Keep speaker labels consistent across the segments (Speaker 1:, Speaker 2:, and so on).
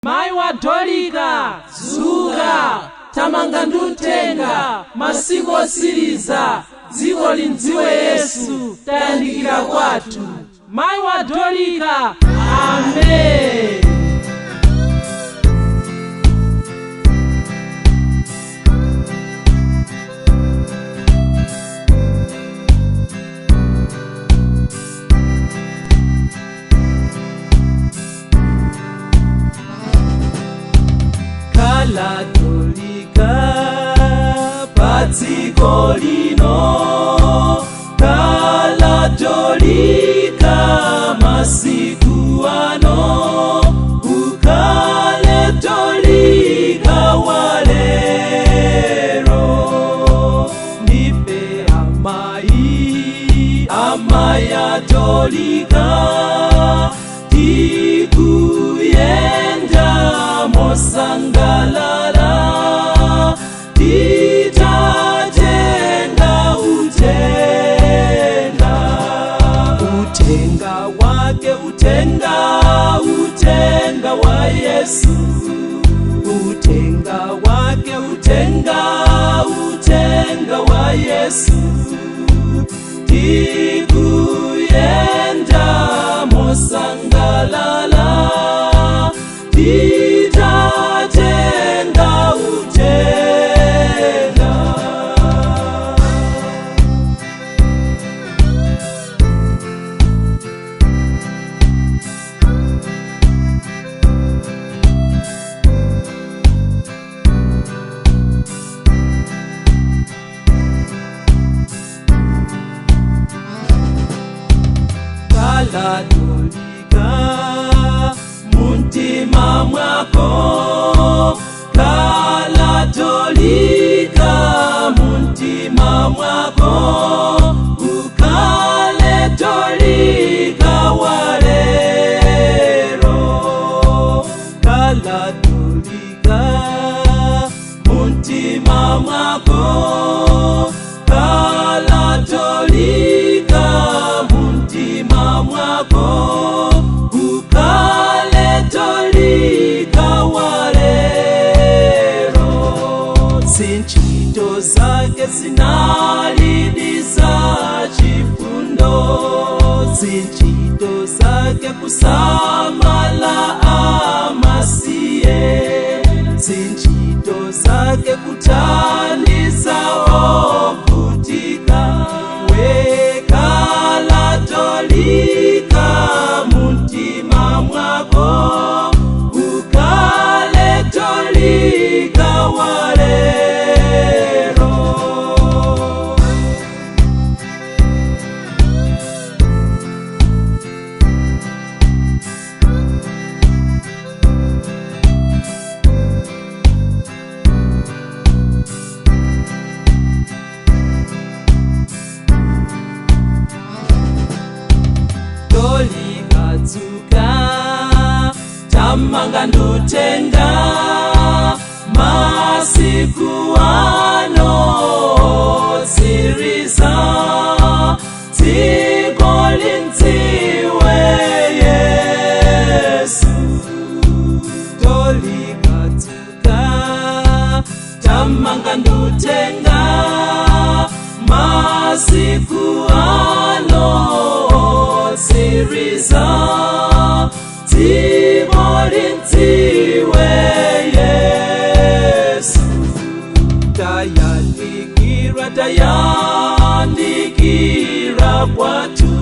Speaker 1: Mai wa Dorika, Zuka, tamanga ndutenga, masiku osiriza, dziko lindziwe Yesu, tayandikira kwathu. Mai wa Dorika, amen. Kala Dorika, padziko lino. Kala Dorika, masiku ano. Ukale Dorika walero. Nipe amaya Dorika. Tikuyenda mosangalala, titajenga utenga wake, utenga wa Yesu, utenga wake, utenga wa Yesu. Tikuyenda mosangalala, titajenga utenga. Kala Dorika, muntima mwako. Kala Dorika, muntima mwako. Ukale Dorika walero. Kala Dorika, muntima mwako. Kala Dorika, muntima mwako. Ukale Dorika walero. Zinchito zake zinalidisa chifundo, zinchito zake kusamala amasiye, zinchito zake kuthandiza ovutika. Kala Dorika, muntima mwako. Ukale Dorika walero. Dorika Zuka, tamanga ndutenga, masiku ano siriza, dziko lindziwe Yesu. Dorika Zuka, tamanga ndutenga, masiku ano siriza, dziko lindziwe Yesu. Tayandikira kwathu,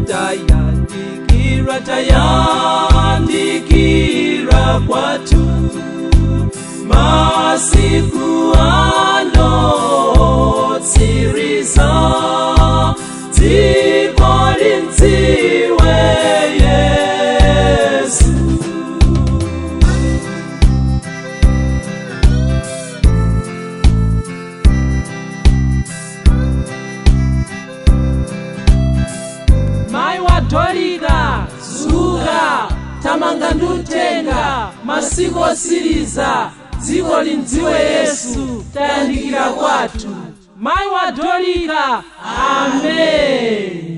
Speaker 1: tayandikira kwathu. Masiku ano siriza, dziko lindziwe Yesu. Mai wa Dorika, Zuka, tamanga ndutenga, masiku osiriza, dziko lindziwe Yesu, tayandikira kwathu. Mai wa Dorika, amen.